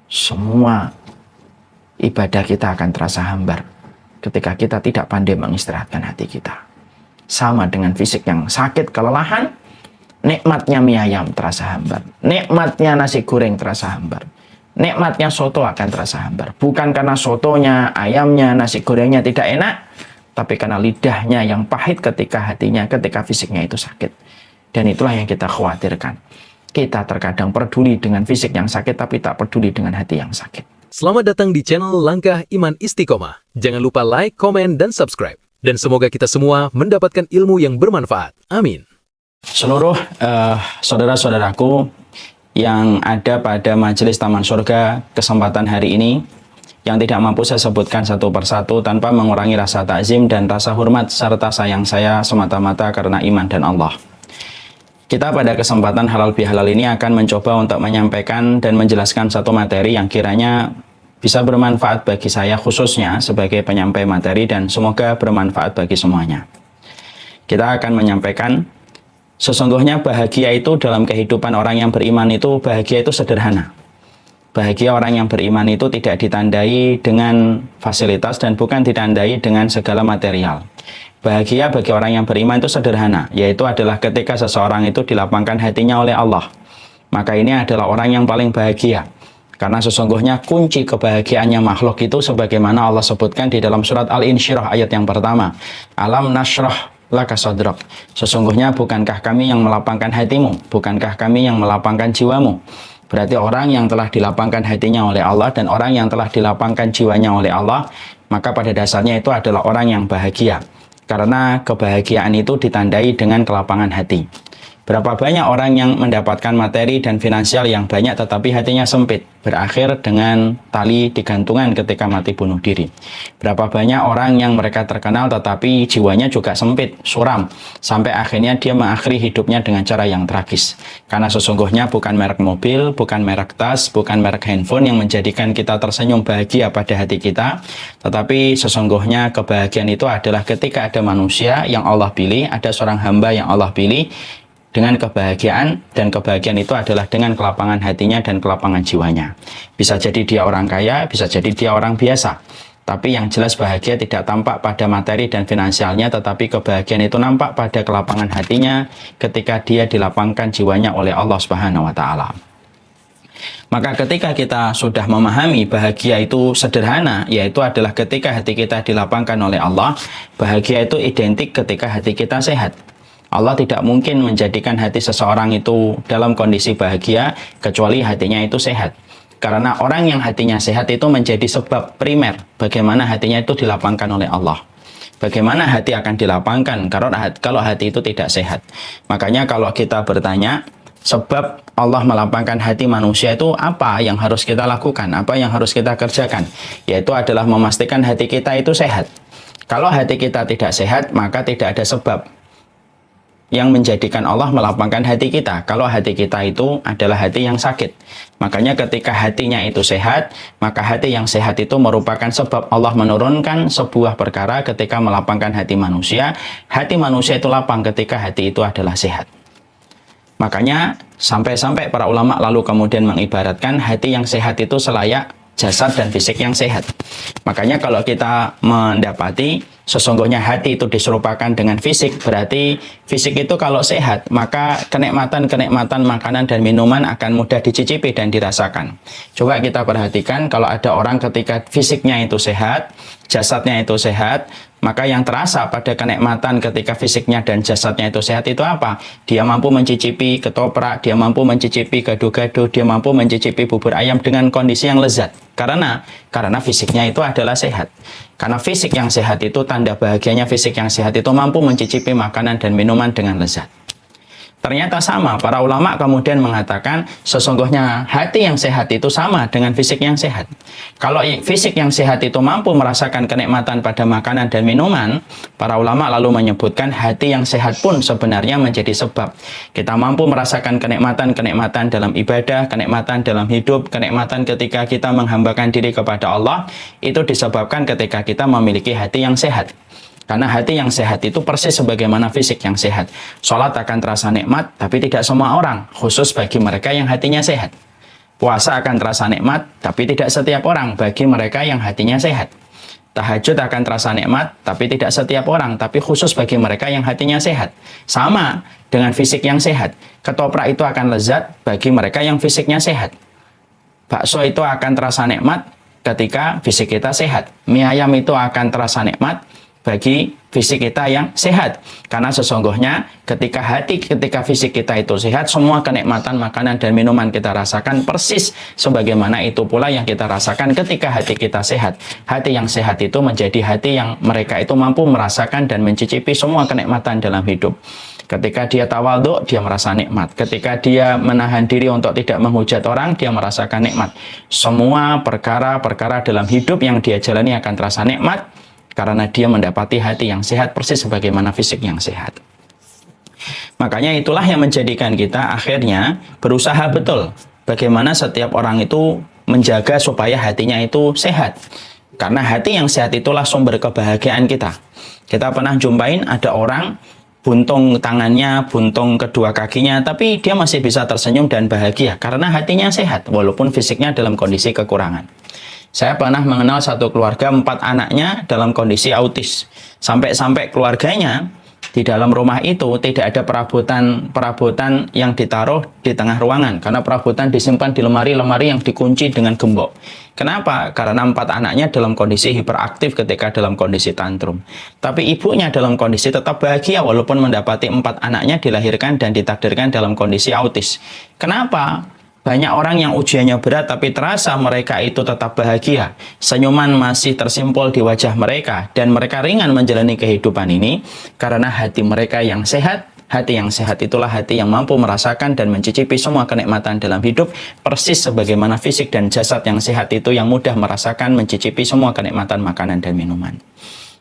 semua ibadah kita akan terasa hambar ketika kita tidak pandai mengistirahatkan hati kita. Sama dengan fisik yang sakit, kelelahan, nikmatnya mie ayam terasa hambar, nikmatnya nasi goreng terasa hambar, nikmatnya soto akan terasa hambar. Bukan karena sotonya, ayamnya, nasi gorengnya tidak enak, tapi karena lidahnya yang pahit ketika hatinya, ketika fisiknya itu sakit. Dan itulah yang kita khawatirkan. Kita terkadang peduli dengan fisik yang sakit, tapi tak peduli dengan hati yang sakit. Selamat datang di channel Langkah Iman Istiqomah. Jangan lupa like, komen, dan subscribe. Dan semoga kita semua mendapatkan ilmu yang bermanfaat. Amin. Seluruh saudara-saudaraku yang ada pada majelis Taman Surga kesempatan hari ini, yang tidak mampu saya sebutkan satu persatu tanpa mengurangi rasa takzim dan rasa hormat serta sayang saya semata-mata karena iman dan Allah. Kita pada kesempatan halal bihalal ini akan mencoba untuk menyampaikan dan menjelaskan satu materi yang kiranya bisa bermanfaat bagi saya khususnya sebagai penyampai materi dan semoga bermanfaat bagi semuanya. Kita akan menyampaikan sesungguhnya bahagia itu dalam kehidupan orang yang beriman itu bahagia itu sederhana. Bahagia orang yang beriman itu tidak ditandai dengan fasilitas dan bukan ditandai dengan segala material. Bahagia bagi orang yang beriman itu sederhana, yaitu adalah ketika seseorang itu dilapangkan hatinya oleh Allah. Maka ini adalah orang yang paling bahagia. Karena sesungguhnya kunci kebahagiaannya makhluk itu sebagaimana Allah sebutkan di dalam surat Al-Insyirah ayat yang pertama. Alam nashrah laka sadrak. Sesungguhnya bukankah kami yang melapangkan hatimu? Bukankah kami yang melapangkan jiwamu? Berarti orang yang telah dilapangkan hatinya oleh Allah dan orang yang telah dilapangkan jiwanya oleh Allah, maka pada dasarnya itu adalah orang yang bahagia. Karena kebahagiaan itu ditandai dengan kelapangan hati. Berapa banyak orang yang mendapatkan materi dan finansial yang banyak tetapi hatinya sempit, berakhir dengan tali digantungan ketika mati bunuh diri. Berapa banyak orang yang mereka terkenal tetapi jiwanya juga sempit, suram, sampai akhirnya dia mengakhiri hidupnya dengan cara yang tragis. Karena sesungguhnya bukan merek mobil, bukan merek tas, bukan merek handphone yang menjadikan kita tersenyum bahagia pada hati kita, tetapi sesungguhnya kebahagiaan itu adalah ketika ada manusia yang Allah pilih, ada seorang hamba yang Allah pilih, dengan kebahagiaan, dan kebahagiaan itu adalah dengan kelapangan hatinya dan kelapangan jiwanya. Bisa jadi dia orang kaya, bisa jadi dia orang biasa. Tapi yang jelas bahagia tidak tampak pada materi dan finansialnya, tetapi kebahagiaan itu nampak pada kelapangan hatinya ketika dia dilapangkan jiwanya oleh Allah Subhanahu wa Ta'ala. Maka ketika kita sudah memahami bahagia itu sederhana, yaitu adalah ketika hati kita dilapangkan oleh Allah, bahagia itu identik ketika hati kita sehat. Allah tidak mungkin menjadikan hati seseorang itu dalam kondisi bahagia kecuali hatinya itu sehat. Karena orang yang hatinya sehat itu menjadi sebab primer bagaimana hatinya itu dilapangkan oleh Allah. Bagaimana hati akan dilapangkan kalau hati itu tidak sehat. Makanya kalau kita bertanya, sebab Allah melapangkan hati manusia itu apa yang harus kita lakukan, apa yang harus kita kerjakan, yaitu adalah memastikan hati kita itu sehat. Kalau hati kita tidak sehat, maka tidak ada sebab yang menjadikan Allah melapangkan hati kita. Kalau hati kita itu adalah hati yang sakit, makanya ketika hatinya itu sehat, maka hati yang sehat itu merupakan sebab Allah menurunkan sebuah perkara ketika melapangkan hati manusia. Hati manusia itu lapang ketika hati itu adalah sehat. Makanya sampai-sampai para ulama lalu kemudian mengibaratkan hati yang sehat itu selayak jasad dan fisik yang sehat. Makanya kalau kita mendapati sesungguhnya hati itu diserupakan dengan fisik, berarti fisik itu kalau sehat, maka kenikmatan-kenikmatan makanan dan minuman akan mudah dicicipi dan dirasakan. Coba kita perhatikan kalau ada orang ketika fisiknya itu sehat, jasadnya itu sehat, maka yang terasa pada kenikmatan ketika fisiknya dan jasadnya itu sehat itu apa? Dia mampu mencicipi ketoprak, dia mampu mencicipi gado-gado, dia mampu mencicipi bubur ayam dengan kondisi yang lezat. Karena fisiknya itu adalah sehat. Karena fisik yang sehat itu, tanda bahagianya fisik yang sehat itu mampu mencicipi makanan dan minuman dengan lezat. Ternyata sama, para ulama kemudian mengatakan sesungguhnya hati yang sehat itu sama dengan fisik yang sehat. Kalau fisik yang sehat itu mampu merasakan kenikmatan pada makanan dan minuman, para ulama lalu menyebutkan hati yang sehat pun sebenarnya menjadi sebab kita mampu merasakan kenikmatan-kenikmatan dalam ibadah, kenikmatan dalam hidup, kenikmatan ketika kita menghambakan diri kepada Allah, itu disebabkan ketika kita memiliki hati yang sehat. Karena hati yang sehat itu persis sebagaimana fisik yang sehat. Sholat akan terasa nikmat, tapi tidak semua orang, khusus bagi mereka yang hatinya sehat. Puasa akan terasa nikmat, tapi tidak setiap orang bagi mereka yang hatinya sehat. Tahajud akan terasa nikmat, tapi tidak setiap orang, tapi khusus bagi mereka yang hatinya sehat. Sama dengan fisik yang sehat. Ketoprak itu akan lezat bagi mereka yang fisiknya sehat. Bakso itu akan terasa nikmat ketika fisik kita sehat. Mie ayam itu akan terasa nikmat bagi fisik kita yang sehat. Karena sesungguhnya ketika fisik kita itu sehat, semua kenikmatan makanan dan minuman kita rasakan persis sebagaimana itu pula yang kita rasakan ketika hati kita sehat. Hati yang sehat itu menjadi hati yang mereka itu mampu merasakan dan mencicipi semua kenikmatan dalam hidup. Ketika dia tawadhu, dia merasa nikmat. Ketika dia menahan diri untuk tidak menghujat orang, dia merasakan nikmat. Semua perkara-perkara dalam hidup yang dia jalani akan terasa nikmat karena dia mendapati hati yang sehat persis sebagaimana fisik yang sehat. Makanya itulah yang menjadikan kita akhirnya berusaha betul bagaimana setiap orang itu menjaga supaya hatinya itu sehat. Karena hati yang sehat itulah sumber kebahagiaan kita. Kita pernah jumpain ada orang buntung tangannya, buntung kedua kakinya, tapi dia masih bisa tersenyum dan bahagia karena hatinya sehat walaupun fisiknya dalam kondisi kekurangan. Saya pernah mengenal satu keluarga 4 anaknya dalam kondisi autis. Sampai-sampai keluarganya di dalam rumah itu tidak ada perabotan yang ditaruh di tengah ruangan. Karena perabotan disimpan di lemari-lemari yang dikunci dengan gembok. Kenapa? Karena 4 anaknya dalam kondisi hiperaktif ketika dalam kondisi tantrum. Tapi ibunya dalam kondisi tetap bahagia walaupun mendapati 4 anaknya dilahirkan dan ditakdirkan dalam kondisi autis. Kenapa? Banyak orang yang ujiannya berat tapi terasa mereka itu tetap bahagia. Senyuman masih tersimpul di wajah mereka dan mereka ringan menjalani kehidupan ini karena hati mereka yang sehat. Hati yang sehat itulah hati yang mampu merasakan dan mencicipi semua kenikmatan dalam hidup persis sebagaimana fisik dan jasad yang sehat itu yang mudah merasakan mencicipi semua kenikmatan makanan dan minuman.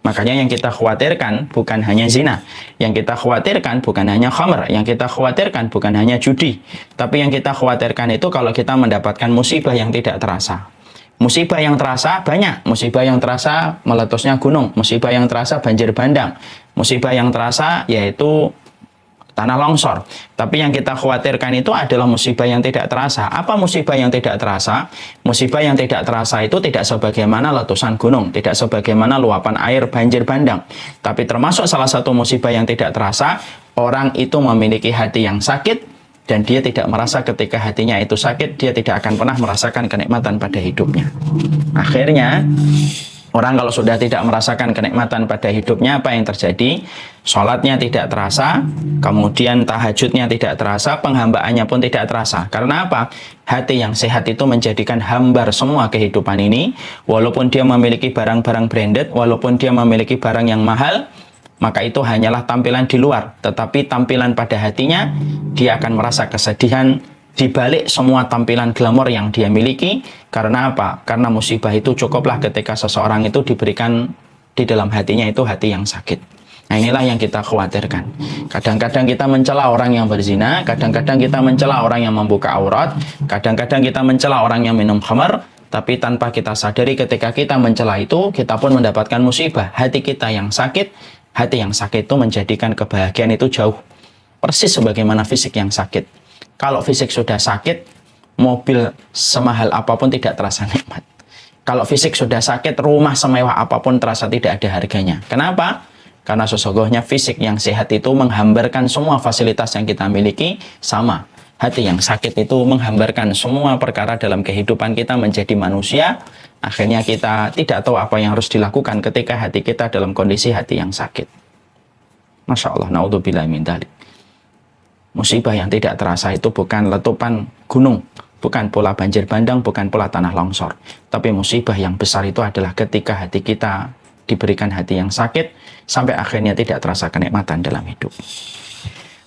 Makanya yang kita khawatirkan bukan hanya zina, yang kita khawatirkan bukan hanya khamr, yang kita khawatirkan bukan hanya judi, tapi yang kita khawatirkan itu kalau kita mendapatkan musibah yang tidak terasa. Musibah yang terasa banyak, musibah yang terasa meletusnya gunung, musibah yang terasa banjir bandang, musibah yang terasa yaitu tanah longsor. Tapi yang kita khawatirkan itu adalah musibah yang tidak terasa. Apa musibah yang tidak terasa? Musibah yang tidak terasa itu tidak sebagaimana letusan gunung, tidak sebagaimana luapan air banjir bandang. Tapi termasuk salah satu musibah yang tidak terasa, orang itu memiliki hati yang sakit dan dia tidak merasa ketika hatinya itu sakit, dia tidak akan pernah merasakan kenikmatan pada hidupnya. Akhirnya orang kalau sudah tidak merasakan kenikmatan pada hidupnya, apa yang terjadi? Sholatnya tidak terasa, kemudian tahajudnya tidak terasa, penghambaannya pun tidak terasa. Karena apa? Hati yang sehat itu menjadikan hambar semua kehidupan ini. Walaupun dia memiliki barang-barang branded, walaupun dia memiliki barang yang mahal, maka itu hanyalah tampilan di luar. Tetapi tampilan pada hatinya, dia akan merasa kesedihan di balik semua tampilan glamor yang dia miliki. Karena apa? Karena musibah itu cukuplah ketika seseorang itu diberikan di dalam hatinya itu hati yang sakit. Nah inilah yang kita khawatirkan. Kadang-kadang kita mencela orang yang berzina, kadang-kadang kita mencela orang yang membuka aurat, kadang-kadang kita mencela orang yang minum khamar, tapi tanpa kita sadari ketika kita mencela itu, kita pun mendapatkan musibah. Hati kita yang sakit, hati yang sakit itu menjadikan kebahagiaan itu jauh. Persis sebagaimana fisik yang sakit. Kalau fisik sudah sakit, mobil semahal apapun tidak terasa nikmat. Kalau fisik sudah sakit, rumah semewah apapun terasa tidak ada harganya. Kenapa? Karena sesungguhnya fisik yang sehat itu menghambarkan semua fasilitas yang kita miliki sama. Hati yang sakit itu menghambarkan semua perkara dalam kehidupan kita menjadi manusia. Akhirnya kita tidak tahu apa yang harus dilakukan ketika hati kita dalam kondisi hati yang sakit. Masya Allah, na'udzubillah min dzalik. Musibah yang tidak terasa itu bukan letupan gunung, bukan pula banjir bandang, bukan pula tanah longsor. Tapi musibah yang besar itu adalah ketika hati kita diberikan hati yang sakit, sampai akhirnya tidak terasa kenikmatan dalam hidup.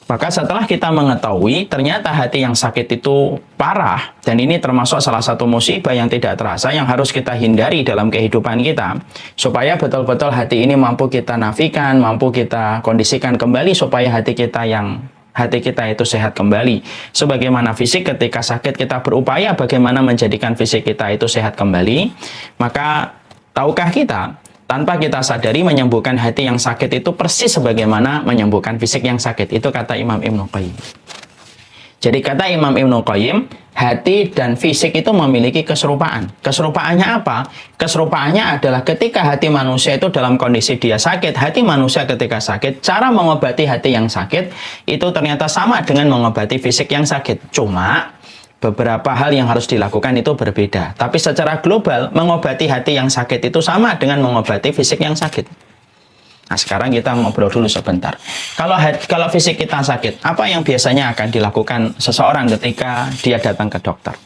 Maka setelah kita mengetahui ternyata hati yang sakit itu parah, dan ini termasuk salah satu musibah yang tidak terasa yang harus kita hindari dalam kehidupan kita, supaya betul-betul hati ini mampu kita nafikan, mampu kita kondisikan kembali supaya hati kita itu sehat kembali. Sebagaimana fisik ketika sakit kita berupaya bagaimana menjadikan fisik kita itu sehat kembali, maka tahukah kita tanpa kita sadari menyembuhkan hati yang sakit itu persis sebagaimana menyembuhkan fisik yang sakit. Itu kata Imam Ibnu Qayyim. Jadi kata Imam Ibnu Qayyim, hati dan fisik itu memiliki keserupaan. Keserupaannya apa? Keserupaannya adalah ketika hati manusia itu dalam kondisi dia sakit, hati manusia ketika sakit, cara mengobati hati yang sakit itu ternyata sama dengan mengobati fisik yang sakit. Cuma beberapa hal yang harus dilakukan itu berbeda. Tapi secara global, mengobati hati yang sakit itu sama dengan mengobati fisik yang sakit. Nah, sekarang kita ngobrol dulu sebentar. Kalau fisik kita sakit, apa yang biasanya akan dilakukan seseorang ketika dia datang ke dokter?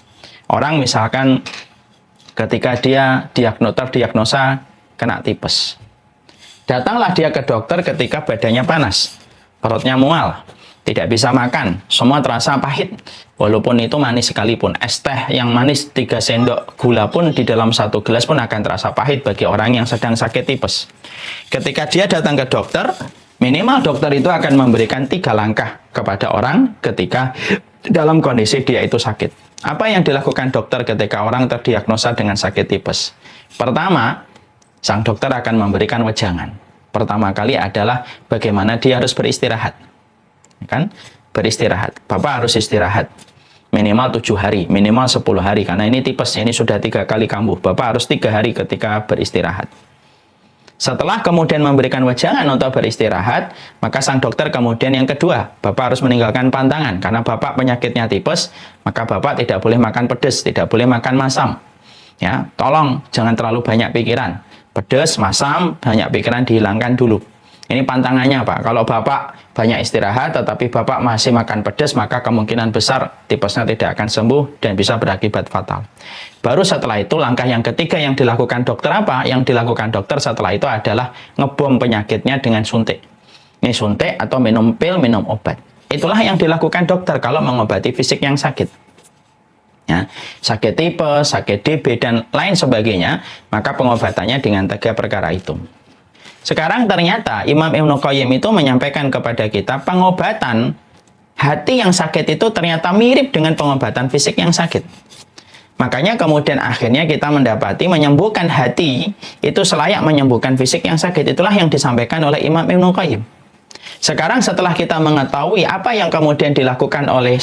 Orang misalkan ketika dia terdiagnosa kena tipes. Datanglah dia ke dokter ketika badannya panas, perutnya mual, tidak bisa makan, semua terasa pahit. Walaupun itu manis sekalipun, es teh yang manis 3 sendok gula pun di dalam 1 gelas pun akan terasa pahit bagi orang yang sedang sakit tipes. Ketika dia datang ke dokter, minimal dokter itu akan memberikan 3 langkah kepada orang ketika dalam kondisi dia itu sakit. Apa yang dilakukan dokter ketika orang terdiagnosa dengan sakit tipes? Pertama, sang dokter akan memberikan wejangan. Pertama kali adalah bagaimana dia harus beristirahat. Kan? Beristirahat. Bapak harus istirahat minimal 7 hari, minimal 10 hari, karena ini tipes, ini sudah 3 kali kambuh. Bapak harus 3 hari ketika beristirahat. Setelah kemudian memberikan wejangan untuk beristirahat, maka sang dokter kemudian yang kedua, Bapak harus meninggalkan pantangan, karena Bapak penyakitnya tipes, maka Bapak tidak boleh makan pedas, tidak boleh makan masam. Ya, tolong jangan terlalu banyak pikiran. Pedas, masam, banyak pikiran dihilangkan dulu. Ini pantangannya, Pak. Kalau Bapak banyak istirahat tetapi Bapak masih makan pedas, maka kemungkinan besar tipesnya tidak akan sembuh dan bisa berakibat fatal. Baru setelah itu langkah yang ketiga yang dilakukan dokter apa? Yang dilakukan dokter setelah itu adalah ngebom penyakitnya dengan suntik. Ini suntik atau minum pil, minum obat. Itulah yang dilakukan dokter kalau mengobati fisik yang sakit. Ya, sakit tipes, sakit DB dan lain sebagainya, maka pengobatannya dengan 3 perkara itu. Sekarang ternyata Imam Ibnu Qayyim itu menyampaikan kepada kita pengobatan hati yang sakit itu ternyata mirip dengan pengobatan fisik yang sakit. Makanya kemudian akhirnya kita mendapati menyembuhkan hati itu selayak menyembuhkan fisik yang sakit. Itulah yang disampaikan oleh Imam Ibnu Qayyim. Sekarang setelah kita mengetahui apa yang kemudian dilakukan oleh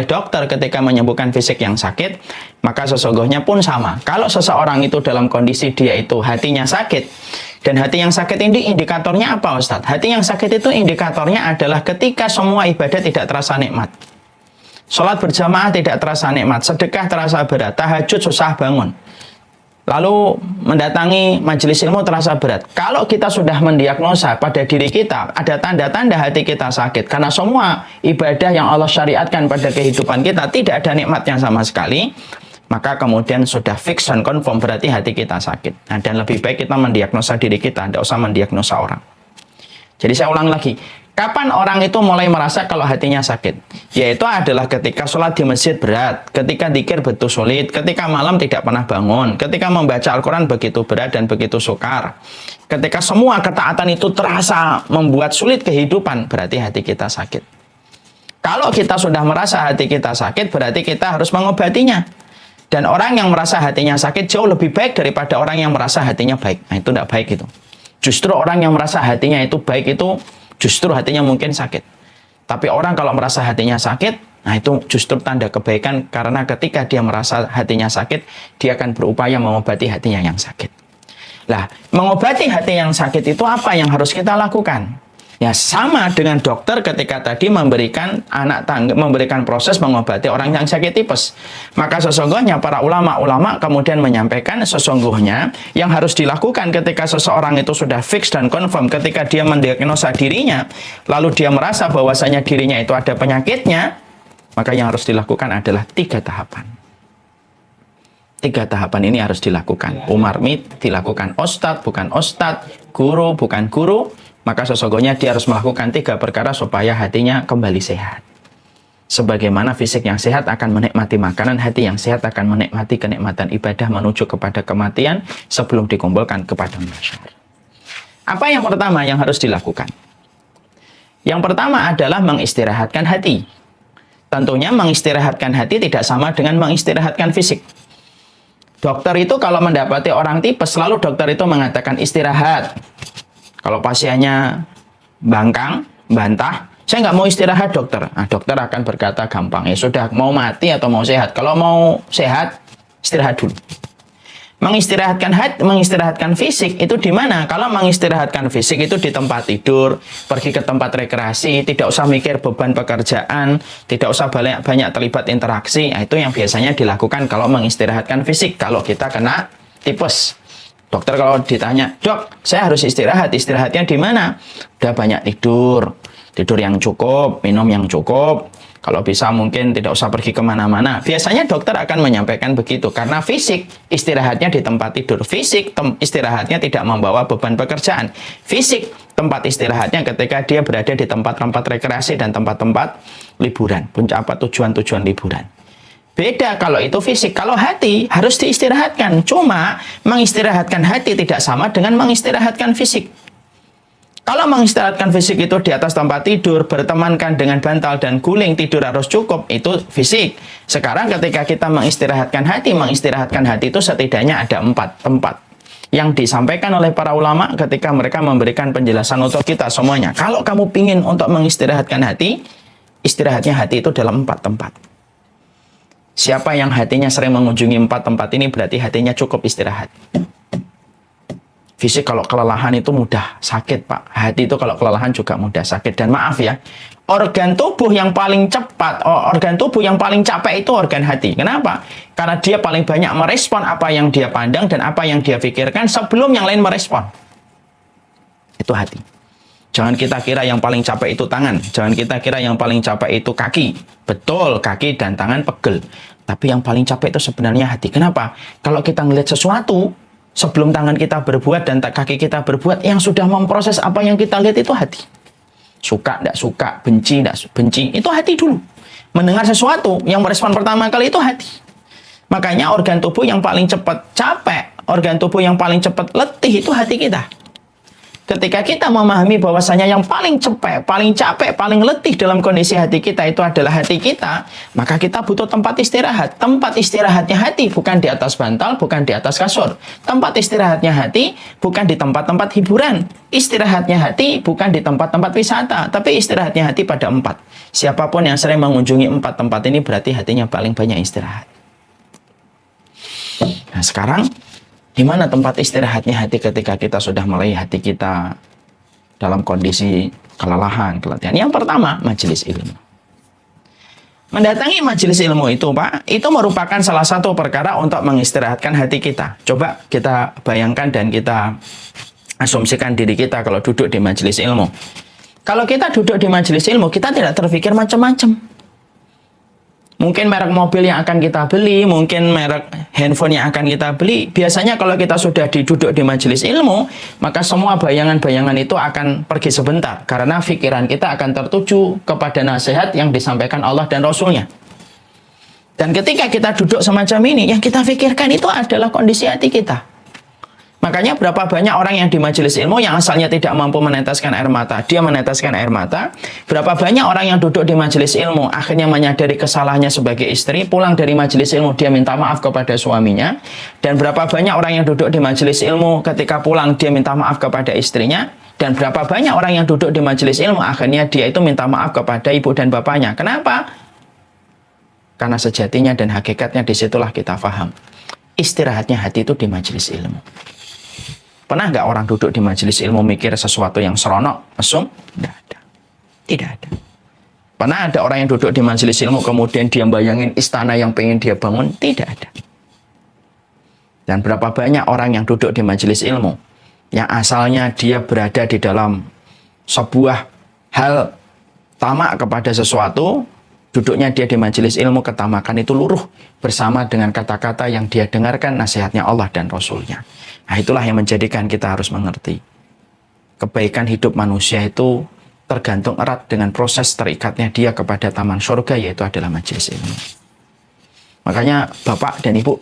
dokter ketika menyembuhkan fisik yang sakit, maka sesungguhnya pun sama. Kalau seseorang itu dalam kondisi dia itu hatinya sakit, dan hati yang sakit ini indikatornya apa, Ustadz? Hati yang sakit itu indikatornya adalah ketika semua ibadah tidak terasa nikmat. Sholat berjamaah tidak terasa nikmat, sedekah terasa berat, tahajud susah bangun. Lalu mendatangi majelis ilmu terasa berat. Kalau kita sudah mendiagnosa pada diri kita, ada tanda-tanda hati kita sakit. Karena semua ibadah yang Allah syariatkan pada kehidupan kita tidak ada nikmatnya sama sekali. Maka kemudian sudah fix dan confirm berarti hati kita sakit. Nah, dan lebih baik kita mendiagnosa diri kita, tidak usah mendiagnosa orang. Jadi saya ulang lagi. Kapan orang itu mulai merasa kalau hatinya sakit? Yaitu adalah ketika sholat di masjid berat, ketika dzikir betul sulit, ketika malam tidak pernah bangun, ketika membaca Al-Quran begitu berat dan begitu sukar. Ketika semua ketaatan itu terasa membuat sulit kehidupan, berarti hati kita sakit. Kalau kita sudah merasa hati kita sakit, berarti kita harus mengobatinya. Dan orang yang merasa hatinya sakit jauh lebih baik daripada orang yang merasa hatinya baik. Nah, itu tidak baik itu. Justru orang yang merasa hatinya itu baik itu justru hatinya mungkin sakit. Tapi orang kalau merasa hatinya sakit, nah itu justru tanda kebaikan, karena ketika dia merasa hatinya sakit, dia akan berupaya mengobati hatinya yang sakit. Nah, mengobati hati yang sakit itu apa yang harus kita lakukan? Ya, sama dengan dokter ketika tadi memberikan memberikan proses mengobati orang yang sakit tipes. Maka sesungguhnya para ulama-ulama kemudian menyampaikan sesungguhnya yang harus dilakukan ketika seseorang itu sudah fix dan confirm, ketika dia mendiagnosa dirinya, lalu dia merasa bahwasanya dirinya itu ada penyakitnya, maka yang harus dilakukan adalah 3 tahapan. 3 tahapan ini harus dilakukan. Umarmid dilakukan ustadz, bukan ustadz, guru, bukan guru. Maka sesungguhnya dia harus melakukan 3 perkara supaya hatinya kembali sehat. Sebagaimana fisik yang sehat akan menikmati makanan, hati yang sehat akan menikmati kenikmatan ibadah menuju kepada kematian sebelum dikumpulkan kepada mahsyar. Apa yang pertama yang harus dilakukan? Yang pertama adalah mengistirahatkan hati. Tentunya mengistirahatkan hati tidak sama dengan mengistirahatkan fisik. Dokter itu kalau mendapati orang tipes, selalu dokter itu mengatakan istirahat. Kalau pasiennya bangkang, bantah, Saya nggak mau istirahat dokter. Nah, dokter akan berkata gampang, ya sudah, mau mati atau mau sehat? Kalau mau sehat, istirahat dulu. Mengistirahatkan fisik itu di mana? Kalau mengistirahatkan fisik itu di tempat tidur, pergi ke tempat rekreasi, tidak usah mikir beban pekerjaan, tidak usah banyak terlibat interaksi. Nah, itu yang biasanya dilakukan kalau mengistirahatkan fisik. Kalau kita kena tipes, dokter kalau ditanya, dok, saya harus istirahat, istirahatnya di mana? Udah banyak tidur yang cukup, minum yang cukup. Kalau bisa mungkin tidak usah pergi kemana-mana. Biasanya dokter akan menyampaikan begitu. Karena fisik istirahatnya di tempat tidur. Fisik istirahatnya tidak membawa beban pekerjaan. Fisik tempat istirahatnya ketika dia berada di tempat-tempat rekreasi dan tempat-tempat liburan. Tujuan-tujuan liburan. Beda kalau itu fisik. Kalau hati harus diistirahatkan. Cuma mengistirahatkan hati tidak sama dengan mengistirahatkan fisik. Kalau mengistirahatkan fisik itu di atas tempat tidur, bertemankan dengan bantal dan guling, tidur harus cukup, itu fisik. Sekarang ketika kita mengistirahatkan hati itu setidaknya ada 4 tempat yang disampaikan oleh para ulama ketika mereka memberikan penjelasan untuk kita semuanya. Kalau kamu pingin untuk mengistirahatkan hati, istirahatnya hati itu dalam 4 tempat. Siapa yang hatinya sering mengunjungi 4 tempat ini berarti hatinya cukup istirahat. Fisik kalau kelelahan itu mudah sakit, Pak. Hati itu kalau kelelahan juga mudah sakit. Dan maaf ya, organ tubuh yang paling capek itu organ hati. Kenapa? Karena dia paling banyak merespon apa yang dia pandang dan apa yang dia pikirkan sebelum yang lain merespon. Itu hati. Jangan kita kira yang paling capek itu tangan. Jangan kita kira yang paling capek itu kaki. Betul, kaki dan tangan pegel. Tapi yang paling capek itu sebenarnya hati. Kenapa? Kalau kita ngelihat sesuatu, sebelum tangan kita berbuat dan kaki kita berbuat, yang sudah memproses apa yang kita lihat itu hati. Suka, tidak suka, benci, tidak benci, itu hati dulu. Mendengar sesuatu, yang merespon pertama kali itu hati. Makanya organ tubuh yang paling cepat capek, organ tubuh yang paling cepat letih itu hati kita. Ketika kita memahami bahwasanya yang paling capek, paling letih dalam kondisi hati kita itu adalah hati kita, maka kita butuh tempat istirahat. Tempat istirahatnya hati bukan di atas bantal, bukan di atas kasur. Tempat istirahatnya hati bukan di tempat-tempat hiburan. Istirahatnya hati bukan di tempat-tempat wisata, tapi istirahatnya hati pada 4. Siapapun yang sering mengunjungi 4 tempat ini berarti hatinya paling banyak istirahat. Nah, sekarang di mana tempat istirahatnya hati ketika kita sudah mulai hati kita dalam kondisi kelelahan, keletihan? Yang pertama, majelis ilmu. Mendatangi majelis ilmu itu, Pak, itu merupakan salah satu perkara untuk mengistirahatkan hati kita. Coba kita bayangkan dan kita asumsikan diri kita kalau duduk di majelis ilmu. Kalau kita duduk di majelis ilmu, kita tidak terpikir macam-macam. Mungkin merek mobil yang akan kita beli, mungkin merek handphone yang akan kita beli. Biasanya kalau kita sudah duduk di majelis ilmu, maka semua bayangan-bayangan itu akan pergi sebentar. Karena pikiran kita akan tertuju kepada nasihat yang disampaikan Allah dan Rasulnya. Dan ketika kita duduk semacam ini, yang kita pikirkan itu adalah kondisi hati kita. Makanya berapa banyak orang yang di majelis ilmu yang asalnya tidak mampu meneteskan air mata, dia meneteskan air mata. Berapa banyak orang yang duduk di majelis ilmu akhirnya menyadari kesalahannya sebagai istri, pulang dari majelis ilmu dia minta maaf kepada suaminya. Dan berapa banyak orang yang duduk di majelis ilmu ketika pulang dia minta maaf kepada istrinya. Dan berapa banyak orang yang duduk di majelis ilmu akhirnya dia itu minta maaf kepada ibu dan bapaknya. Kenapa? Karena sejatinya dan hakikatnya disitulah kita paham. Istirahatnya hati itu di majelis ilmu. Pernah nggak orang duduk di majelis ilmu mikir sesuatu yang seronok, mesum? Tidak ada. Tidak ada. Pernah ada orang yang duduk di majelis ilmu kemudian dia bayangin istana yang pengen dia bangun? Tidak ada. Dan berapa banyak orang yang duduk di majelis ilmu yang asalnya dia berada di dalam sebuah hal tamak kepada sesuatu, duduknya dia di majelis ilmu, ketamakan itu luruh bersama dengan kata-kata yang dia dengarkan nasihatnya Allah dan Rasulnya. Nah, itulah yang menjadikan kita harus mengerti. Kebaikan hidup manusia itu tergantung erat dengan proses terikatnya dia kepada taman surga, yaitu adalah majelis ilmu. Makanya Bapak dan Ibu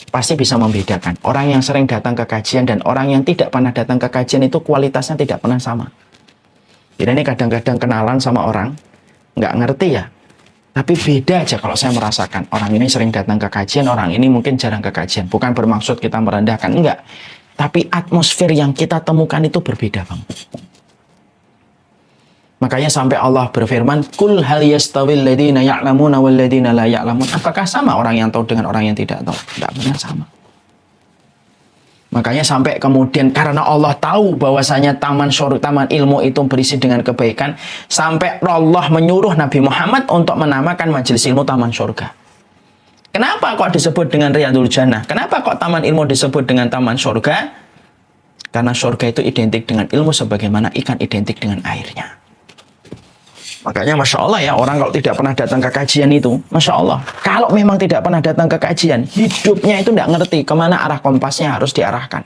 pasti bisa membedakan. Orang yang sering datang ke kajian dan orang yang tidak pernah datang ke kajian itu kualitasnya tidak pernah sama. Jadi ini kadang-kadang kenalan sama orang, nggak ngerti ya. Tapi beda aja kalau saya merasakan. Orang ini sering datang ke kajian, orang ini mungkin jarang ke kajian. Bukan bermaksud kita merendahkan, enggak. Tapi atmosfer yang kita temukan itu berbeda, Bang. Makanya sampai Allah berfirman, "Qul hal yastawil ladzina ya'lamuna wal ladzina la ya'lamun?" Apakah sama orang yang tahu dengan orang yang tidak tahu? Tidak benar sama. Makanya sampai kemudian karena Allah tahu bahwasanya taman ilmu itu berisi dengan kebaikan, sampai Allah menyuruh Nabi Muhammad untuk menamakan majelis ilmu taman surga. Kenapa kok disebut dengan Riyadul Jannah? Kenapa kok taman ilmu disebut dengan taman surga? Karena surga itu identik dengan ilmu sebagaimana ikan identik dengan airnya. Makanya Masya Allah ya, orang kalau tidak pernah datang ke kajian itu, Masya Allah, kalau memang tidak pernah datang ke kajian, hidupnya itu tidak ngerti kemana arah kompasnya harus diarahkan.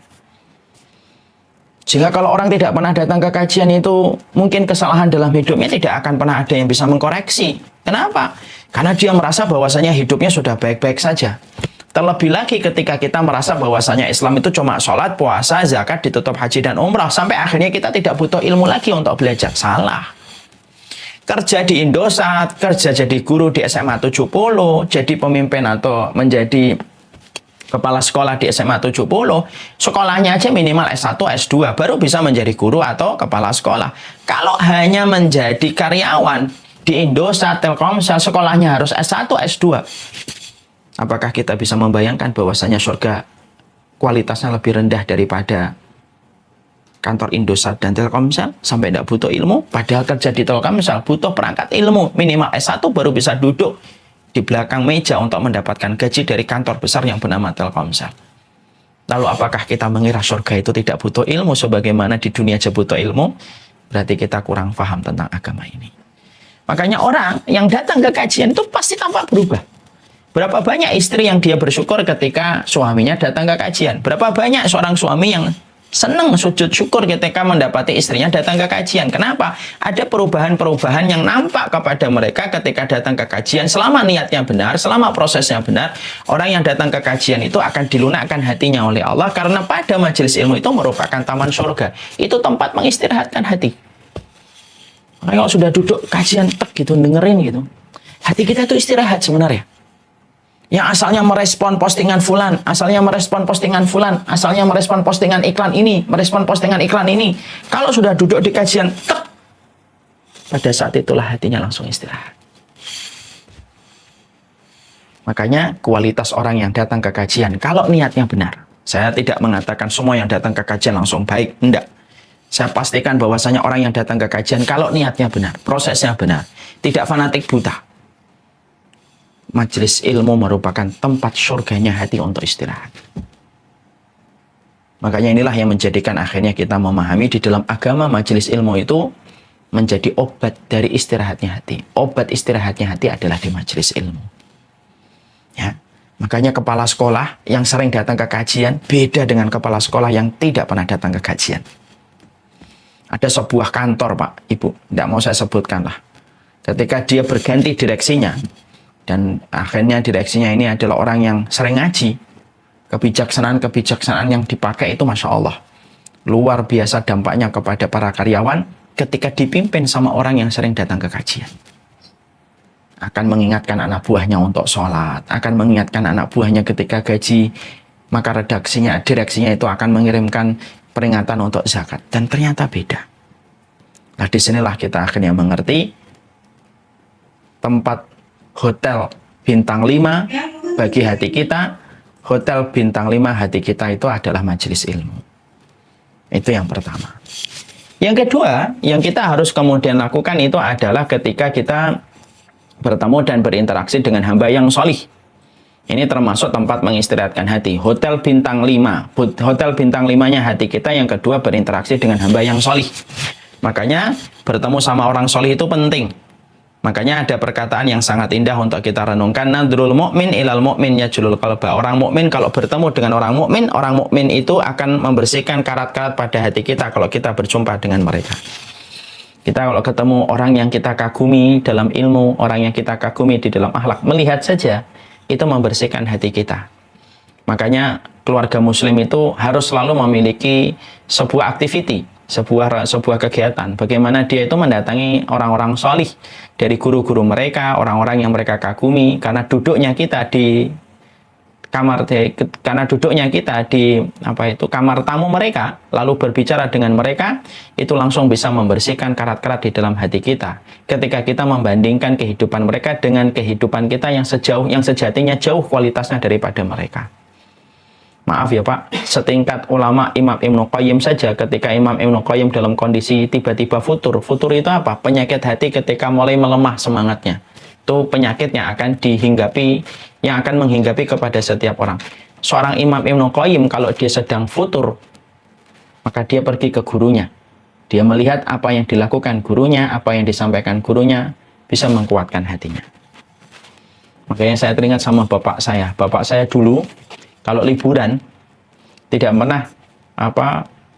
Sehingga kalau orang tidak pernah datang ke kajian itu, mungkin kesalahan dalam hidupnya tidak akan pernah ada yang bisa mengkoreksi. Kenapa? Karena dia merasa bahwasanya hidupnya sudah baik-baik saja. Terlebih lagi ketika kita merasa bahwasanya Islam itu cuma sholat, puasa, zakat, ditutup haji dan umrah, sampai akhirnya kita tidak butuh ilmu lagi untuk belajar. Salah. Kerja di Indosat, kerja jadi guru di SMA 70, jadi pemimpin atau menjadi kepala sekolah di SMA 70, sekolahnya aja minimal S1, S2, baru bisa menjadi guru atau kepala sekolah. Kalau hanya menjadi karyawan di Indosat, Telkomsel, sekolahnya harus S1, S2. Apakah kita bisa membayangkan bahwasanya surga kualitasnya lebih rendah daripada kantor Indosat dan Telkomsel sampai tidak butuh ilmu? Padahal kerja di Telkomsel butuh perangkat ilmu, minimal S1 baru bisa duduk di belakang meja untuk mendapatkan gaji dari kantor besar yang bernama Telkomsel. Lalu apakah kita mengira surga itu tidak butuh ilmu sebagaimana di dunia aja butuh ilmu? Berarti kita kurang paham tentang agama ini. Makanya orang yang datang ke kajian itu pasti tampak berubah. Berapa banyak istri yang dia bersyukur ketika suaminya datang ke kajian? Berapa banyak seorang suami yang senang sujud syukur ketika mendapati istrinya datang ke kajian? Kenapa? Ada perubahan-perubahan yang nampak kepada mereka ketika datang ke kajian. Selama niatnya benar, selama prosesnya benar, orang yang datang ke kajian itu akan dilunakkan hatinya oleh Allah, karena pada majelis ilmu itu merupakan taman surga. Itu tempat mengistirahatkan hati. Makanya kalau sudah duduk kajian tek gitu, dengerin gitu, hati kita itu istirahat sebenarnya. Yang asalnya merespon postingan fulan, asalnya merespon postingan fulan, asalnya merespon postingan iklan ini, merespon postingan iklan ini. Kalau sudah duduk di kajian, pada saat itulah hatinya langsung istirahat. Makanya kualitas orang yang datang ke kajian, kalau niatnya benar. Saya tidak mengatakan semua yang datang ke kajian langsung baik, enggak. Saya pastikan bahwasanya orang yang datang ke kajian, kalau niatnya benar, prosesnya benar, tidak fanatik buta, majelis ilmu merupakan tempat surganya hati untuk istirahat. Makanya inilah yang menjadikan akhirnya kita memahami di dalam agama majelis ilmu itu menjadi obat dari istirahatnya hati. Obat istirahatnya hati adalah di majelis ilmu. Ya. Makanya kepala sekolah yang sering datang ke kajian beda dengan kepala sekolah yang tidak pernah datang ke kajian. Ada sebuah kantor, Pak, Ibu, tidak mau saya sebutkan lah. Ketika dia berganti direksinya, dan akhirnya direksinya ini adalah orang yang sering ngaji, kebijaksanaan yang dipakai itu Masya Allah luar biasa dampaknya kepada para karyawan ketika dipimpin sama orang yang sering datang ke kajian. Akan mengingatkan anak buahnya untuk sholat, akan mengingatkan anak buahnya ketika gaji, maka direksinya itu akan mengirimkan peringatan untuk zakat. Dan ternyata beda. Nah, disinilah kita akhirnya mengerti tempat hotel bintang 5 bagi hati kita, hotel bintang 5 hati kita itu adalah majelis ilmu. Itu yang pertama. Yang kedua, yang kita harus kemudian lakukan itu adalah ketika kita bertemu dan berinteraksi dengan hamba yang solih. Ini termasuk tempat mengistirahatkan hati. Hotel bintang 5. Hotel bintang 5-nya hati kita. Yang kedua, berinteraksi dengan hamba yang solih. Makanya bertemu sama orang solih itu penting. Makanya ada perkataan yang sangat indah untuk kita renungkan. Nadrul mu'min ilal mu'min yajlul qalba. Orang mukmin kalau bertemu dengan orang mukmin itu akan membersihkan karat-karat pada hati kita kalau kita berjumpa dengan mereka. Kita kalau ketemu orang yang kita kagumi dalam ilmu, orang yang kita kagumi di dalam akhlak, melihat saja itu membersihkan hati kita. Makanya keluarga muslim itu harus selalu memiliki sebuah aktiviti, sebuah kegiatan. Bagaimana dia itu mendatangi orang-orang solih dari guru-guru mereka, orang-orang yang mereka kagumi. Karena duduknya kita di karena duduknya kita di kamar tamu mereka, lalu berbicara dengan mereka, itu langsung bisa membersihkan karat-karat di dalam hati kita. Ketika kita membandingkan kehidupan mereka dengan kehidupan kita yang sejatinya jauh kualitasnya daripada mereka. Maaf ya Pak, setingkat ulama Imam Ibnu Qayyim saja, ketika Imam Ibnu Qayyim dalam kondisi tiba-tiba futur itu apa? Penyakit hati ketika mulai melemah semangatnya. Itu penyakit yang akan menghinggapi kepada setiap orang. Seorang Imam Ibnu Qayyim kalau dia sedang futur, maka dia pergi ke gurunya. Dia melihat apa yang dilakukan gurunya, apa yang disampaikan gurunya, bisa menguatkan hatinya. Makanya saya teringat sama bapak saya. Bapak saya dulu kalau liburan tidak pernah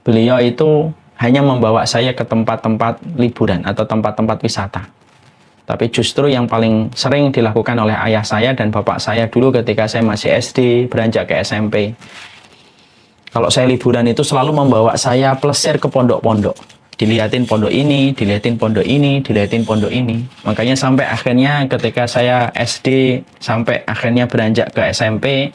beliau itu hanya membawa saya ke tempat-tempat liburan atau tempat-tempat wisata. Tapi justru yang paling sering dilakukan oleh ayah saya dan bapak saya dulu ketika saya masih SD, beranjak ke SMP. Kalau saya liburan itu selalu membawa saya plesir ke pondok-pondok. Dilihatin pondok ini, dilihatin pondok ini, dilihatin pondok ini. Makanya sampai akhirnya ketika saya SD, sampai akhirnya beranjak ke SMP,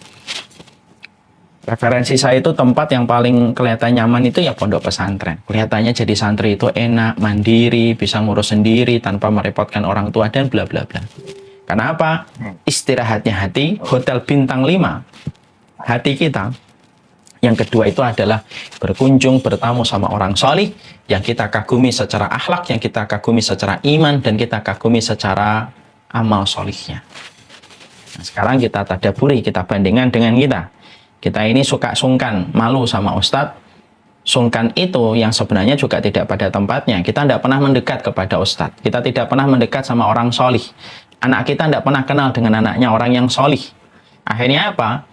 referensi saya itu tempat yang paling kelihatan nyaman itu ya pondok pesantren. Kelihatannya jadi santri itu enak, mandiri, bisa ngurus sendiri tanpa merepotkan orang tua dan bla bla bla. Karena apa? Istirahatnya hati, hotel bintang 5 hati kita. Yang kedua itu adalah berkunjung, bertamu sama orang solih yang kita kagumi secara akhlak, yang kita kagumi secara iman, dan kita kagumi secara amal solihnya. Nah, sekarang kita tadaburi, kita bandingkan dengan kita. Kita ini suka sungkan, malu sama ustadz. Sungkan itu yang sebenarnya juga tidak pada tempatnya. Kita tidak pernah mendekat kepada ustadz. Kita tidak pernah mendekat sama orang solih. Anak kita tidak pernah kenal dengan anaknya orang yang solih. Akhirnya apa?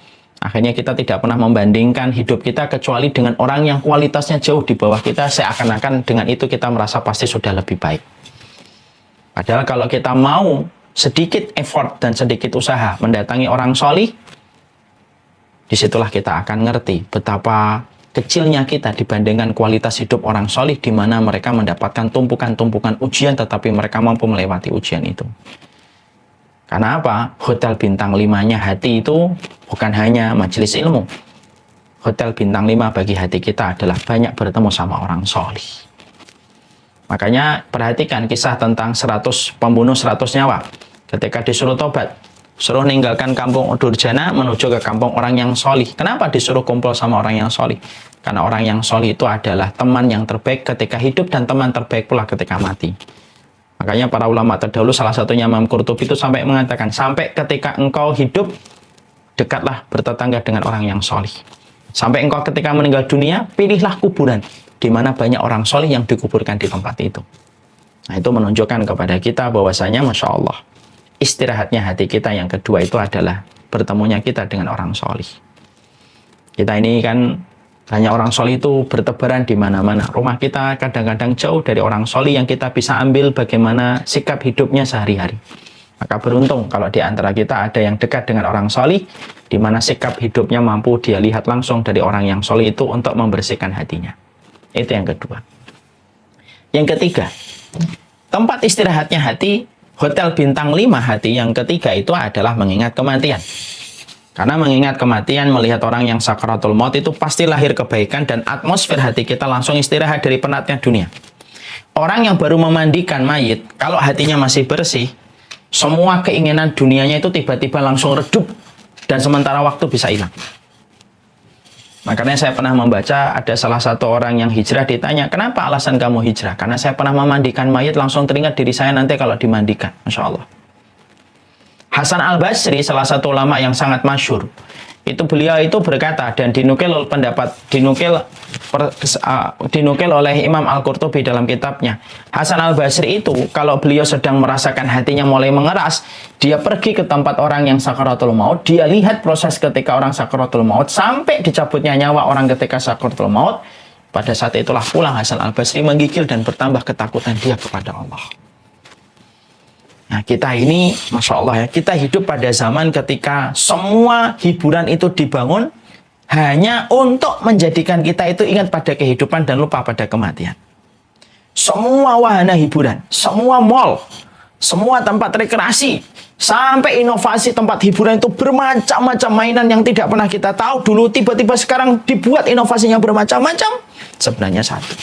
Akhirnya kita tidak pernah membandingkan hidup kita kecuali dengan orang yang kualitasnya jauh di bawah kita. Seakan-akan dengan itu kita merasa pasti sudah lebih baik. Padahal kalau kita mau sedikit effort dan sedikit usaha mendatangi orang solih, disitulah kita akan ngerti betapa kecilnya kita dibandingkan kualitas hidup orang solih, di mana mereka mendapatkan tumpukan-tumpukan ujian tetapi mereka mampu melewati ujian itu. Karena apa? Hotel bintang 5-nya hati itu bukan hanya majelis ilmu. Hotel bintang 5 bagi hati kita adalah banyak bertemu sama orang solih. Makanya perhatikan kisah tentang pembunuh 100 nyawa. Ketika disuruh tobat, suruh ninggalkan kampung Durjana menuju ke kampung orang yang solih. Kenapa disuruh kumpul sama orang yang solih? Karena orang yang solih itu adalah teman yang terbaik ketika hidup dan teman terbaik pula ketika mati. Makanya para ulama terdahulu, salah satunya Imam Qurtubi itu sampai mengatakan, sampai ketika engkau hidup, dekatlah bertetangga dengan orang yang solih. Sampai engkau ketika meninggal dunia, pilihlah kuburan di mana banyak orang solih yang dikuburkan di tempat itu. Nah, itu menunjukkan kepada kita bahwasanya Masya Allah, istirahatnya hati kita yang kedua itu adalah bertemunya kita dengan orang solih. Kita ini kan banyak orang solih itu bertebaran di mana-mana. Rumah kita kadang-kadang jauh dari orang solih yang kita bisa ambil bagaimana sikap hidupnya sehari-hari. Maka beruntung kalau di antara kita ada yang dekat dengan orang solih, di mana sikap hidupnya mampu dia lihat langsung dari orang yang solih itu untuk membersihkan hatinya. Itu yang kedua. Yang ketiga, tempat istirahatnya hati, hotel bintang 5 hati yang ketiga itu adalah mengingat kematian. Karena mengingat kematian, melihat orang yang sakaratul maut itu pasti lahir kebaikan dan atmosfer hati kita langsung istirahat dari penatnya dunia. Orang yang baru memandikan mayit, kalau hatinya masih bersih, semua keinginan dunianya itu tiba-tiba langsung redup dan sementara waktu bisa hilang. Makanya saya pernah membaca ada salah satu orang yang hijrah ditanya, kenapa alasan kamu hijrah? Karena saya pernah memandikan mayit, langsung teringat diri saya nanti kalau dimandikan. Masya Allah. Hasan al-Basri, salah satu ulama yang sangat masyhur, itu beliau itu berkata dan dinukil oleh Imam Al-Qurtubi dalam kitabnya. Hasan al-Basri itu kalau beliau sedang merasakan hatinya mulai mengeras, dia pergi ke tempat orang yang sakaratul maut, dia lihat proses ketika orang sakaratul maut sampai dicabutnya nyawa orang ketika sakaratul maut. Pada saat itulah pulang Hasan al-Basri menggigil dan bertambah ketakutan dia kepada Allah. Nah, kita ini, Masya Allah ya, kita hidup pada zaman ketika semua hiburan itu dibangun hanya untuk menjadikan kita itu ingat pada kehidupan dan lupa pada kematian. Semua wahana hiburan, semua mall, semua tempat rekreasi, sampai inovasi tempat hiburan itu bermacam-macam mainan yang tidak pernah kita tahu dulu, tiba-tiba sekarang dibuat inovasinya bermacam-macam. Sebenarnya satu.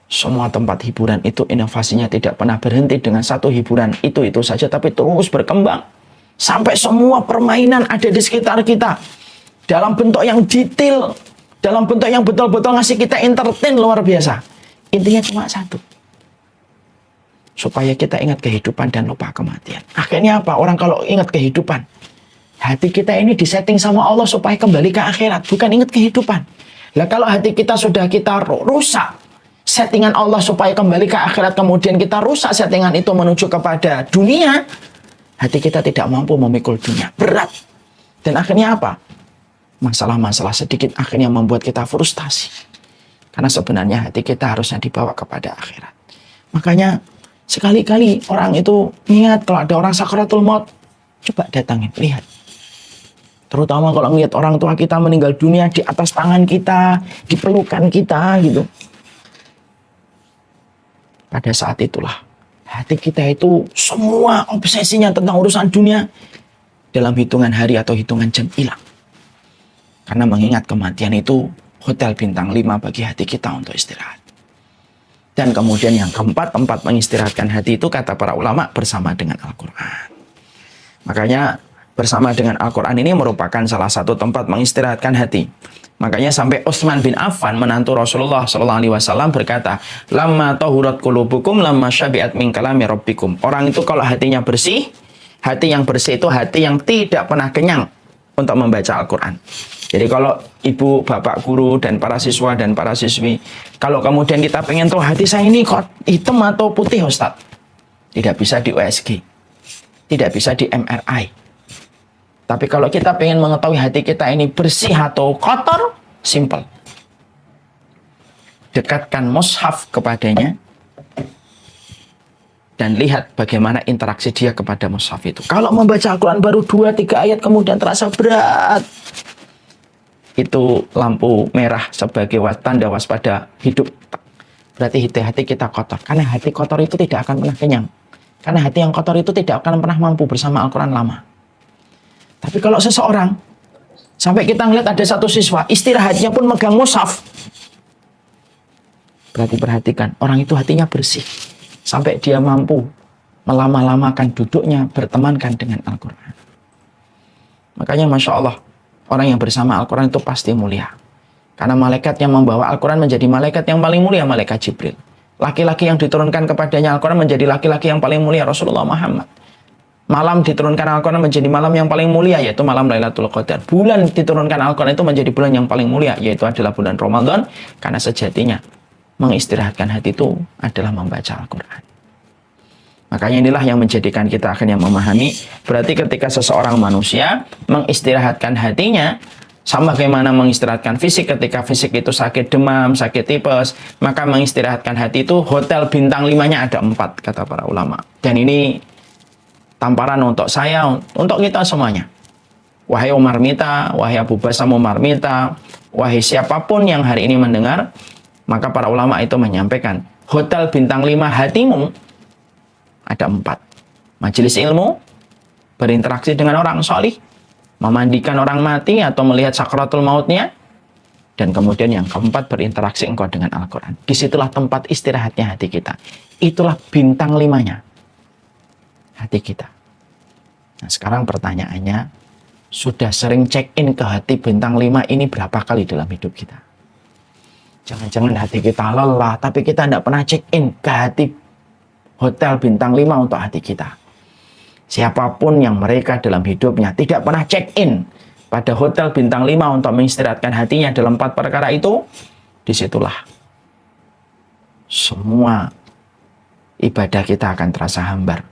Semua tempat hiburan itu inovasinya tidak pernah berhenti dengan satu hiburan itu saja, tapi terus berkembang. Sampai semua permainan ada di sekitar kita. Dalam bentuk yang detail, dalam bentuk yang betul-betul ngasih kita entertain luar biasa. Intinya cuma satu. Supaya kita ingat kehidupan dan lupa kematian. Akhirnya apa? Orang kalau ingat kehidupan, hati kita ini disetting sama Allah supaya kembali ke akhirat, bukan ingat kehidupan. Lah kalau hati kita sudah kita rusak settingan Allah supaya kembali ke akhirat, kemudian kita rusak settingan itu menuju kepada dunia, hati kita tidak mampu memikul dunia, berat. Dan akhirnya apa? Masalah-masalah sedikit akhirnya membuat kita frustasi. Karena sebenarnya hati kita harusnya dibawa kepada akhirat. Makanya sekali-kali orang itu ingat kalau ada orang sakaratul maut, coba datangin, lihat. Terutama kalau melihat orang tua kita meninggal dunia di atas tangan kita, di pelukan kita gitu. Pada saat itulah hati kita itu semua obsesinya tentang urusan dunia dalam hitungan hari atau hitungan jam hilang. Karena mengingat kematian itu hotel bintang 5 bagi hati kita untuk istirahat. Dan kemudian yang keempat, tempat mengistirahatkan hati itu kata para ulama bersama dengan Al-Quran. Makanya bersama dengan Al-Quran ini merupakan salah satu tempat mengistirahatkan hati. Makanya sampai Utsman bin Affan menantu Rasulullah SAW berkata, "Lamma tahurat qulubukum lamma syabi'at min kalami rabbikum." Orang itu kalau hatinya bersih, hati yang bersih itu hati yang tidak pernah kenyang untuk membaca Al-Quran. Jadi kalau ibu, bapak guru, dan para siswa dan para siswi, kalau kemudian kita pengen tahu hati saya ini kok hitam atau putih Ustadz, tidak bisa di USG, tidak bisa di MRI. Tapi kalau kita pengen mengetahui hati kita ini bersih atau kotor, simple. Dekatkan mushaf kepadanya dan lihat bagaimana interaksi dia kepada mushaf itu. Kalau membaca Al-Quran baru 2-3 ayat kemudian terasa berat, itu lampu merah sebagai tanda waspada hidup. Berarti hati kita kotor. Karena hati kotor itu tidak akan pernah kenyang. Karena hati yang kotor itu tidak akan pernah mampu bersama Al-Quran lama. Tapi kalau seseorang, sampai kita ngeliat ada satu siswa, istirahatnya pun megang mushaf. Berarti perhatikan, orang itu hatinya bersih. Sampai dia mampu melama-lamakan duduknya, bertemankan dengan Al-Quran. Makanya Masya Allah, orang yang bersama Al-Quran itu pasti mulia. Karena malaikat yang membawa Al-Quran menjadi malaikat yang paling mulia, malaikat Jibril. Laki-laki yang diturunkan kepadanya Al-Quran menjadi laki-laki yang paling mulia, Rasulullah Muhammad. Malam diturunkan Al-Quran menjadi malam yang paling mulia, yaitu malam Lailatul Qadar. Bulan diturunkan Al-Quran itu menjadi bulan yang paling mulia, yaitu adalah bulan Ramadan. Karena sejatinya mengistirahatkan hati itu adalah membaca Al-Quran. Makanya inilah yang menjadikan kita akhirnya memahami, berarti ketika seseorang manusia mengistirahatkan hatinya, sama bagaimana mengistirahatkan fisik, ketika fisik itu sakit demam, sakit tipes, maka mengistirahatkan hati itu hotel bintang 5-nya ada 4, kata para ulama. Dan ini tamparan untuk saya, untuk kita semuanya. Wahai Umar Mita, wahai Abu Basam Umar Mita, wahai siapapun yang hari ini mendengar, maka para ulama itu menyampaikan, hotel bintang 5 hatimu ada 4. Majelis ilmu, berinteraksi dengan orang solih, memandikan orang mati atau melihat sakratul mautnya, dan kemudian yang keempat, berinteraksi engkau dengan Al-Quran. Disitulah tempat istirahatnya hati kita. Itulah bintang 5-nya hati kita. Nah sekarang pertanyaannya, sudah sering check-in ke hati bintang 5 ini berapa kali dalam hidup kita? Jangan-jangan hati kita lelah, tapi kita tidak pernah check-in ke hati hotel bintang 5 untuk hati kita. Siapapun yang mereka dalam hidupnya tidak pernah check-in pada hotel bintang 5 untuk mengistirahatkan hatinya dalam 4 perkara itu, disitulah semua ibadah kita akan terasa hambar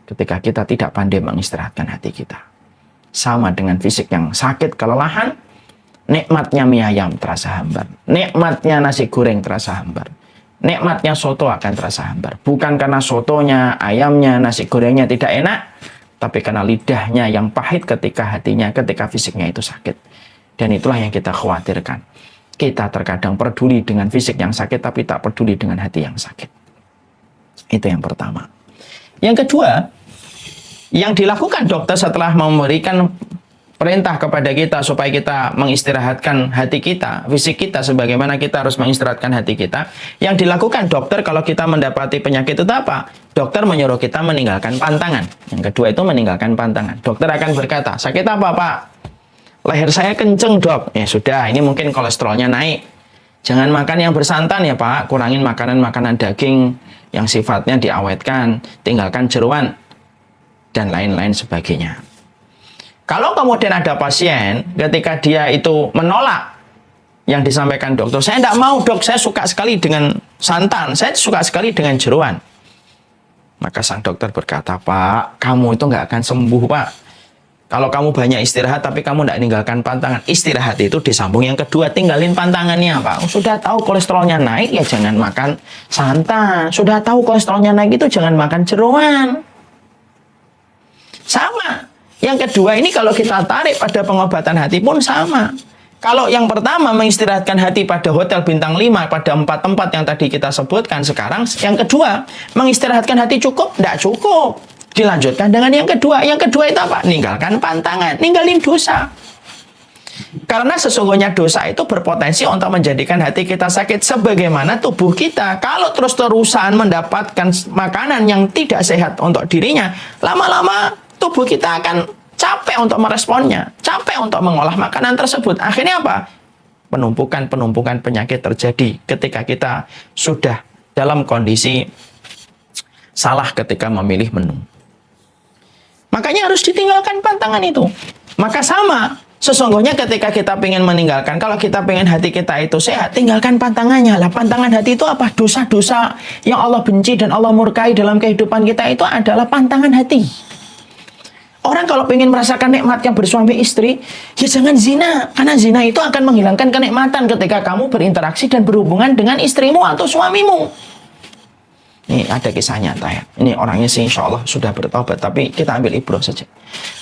ketika kita tidak pandai mengistirahatkan hati kita. Sama dengan fisik yang sakit, kelelahan, nikmatnya mie ayam terasa hambar, nikmatnya nasi goreng terasa hambar, nikmatnya soto akan terasa hambar. Bukan karena sotonya, ayamnya, nasi gorengnya tidak enak, tapi karena lidahnya yang pahit ketika hatinya, ketika fisiknya itu sakit. Dan itulah yang kita khawatirkan. Kita terkadang peduli dengan fisik yang sakit, tapi tak peduli dengan hati yang sakit. Itu yang pertama. Yang kedua, yang dilakukan dokter setelah memberikan perintah kepada kita supaya kita mengistirahatkan hati kita, fisik kita, sebagaimana kita harus mengistirahatkan hati kita. Yang dilakukan dokter kalau kita mendapati penyakit itu apa? Dokter menyuruh kita meninggalkan pantangan. Yang kedua itu meninggalkan pantangan. Dokter akan berkata, sakit apa Pak? Leher saya kenceng dok. Ya sudah, ini mungkin kolesterolnya naik. Jangan makan yang bersantan ya Pak. Kurangin makanan-makanan daging yang sifatnya diawetkan. Tinggalkan jeroan. Dan lain-lain sebagainya. Kalau kemudian ada pasien, ketika dia itu menolak yang disampaikan dokter, saya tidak mau dok, saya suka sekali dengan santan, saya suka sekali dengan jeroan. Maka sang dokter berkata, Pak, kamu itu nggak akan sembuh Pak. Kalau kamu banyak istirahat, tapi kamu tidak meninggalkan pantangan. Istirahat itu disambung yang kedua, tinggalin pantangannya Pak. Sudah tahu kolesterolnya naik, ya jangan makan santan. Sudah tahu kolesterolnya naik itu jangan makan jeroan. Sama. Yang kedua ini kalau kita tarik pada pengobatan hati pun sama. Kalau yang pertama mengistirahatkan hati pada hotel bintang 5, pada 4 tempat yang tadi kita sebutkan, sekarang yang kedua, mengistirahatkan hati cukup? Tidak cukup. Dilanjutkan dengan yang kedua. Yang kedua itu apa? Ninggalkan pantangan, ninggalin dosa. Karena sesungguhnya dosa itu berpotensi untuk menjadikan hati kita sakit sebagaimana tubuh kita. Kalau terus-terusan mendapatkan makanan yang tidak sehat untuk dirinya, lama-lama tubuh kita akan capek untuk meresponnya, capek untuk mengolah makanan tersebut. Akhirnya apa? Penumpukan penyakit terjadi ketika kita sudah dalam kondisi salah ketika memilih menu. Makanya harus ditinggalkan pantangan itu. Maka sama, sesungguhnya ketika kita ingin meninggalkan, kalau kita ingin hati kita itu sehat, tinggalkan pantangannya. Lah pantangan hati itu apa? Dosa-dosa yang Allah benci dan Allah murkai dalam kehidupan kita itu adalah pantangan hati. Orang kalau ingin merasakan nikmatnya bersuami istri, ya jangan zina. Karena zina itu akan menghilangkan kenikmatan ketika kamu berinteraksi dan berhubungan dengan istrimu atau suamimu. Ini ada kisah nyata ya. Ini orangnya sih insya Allah sudah bertobat, tapi kita ambil ibrah saja.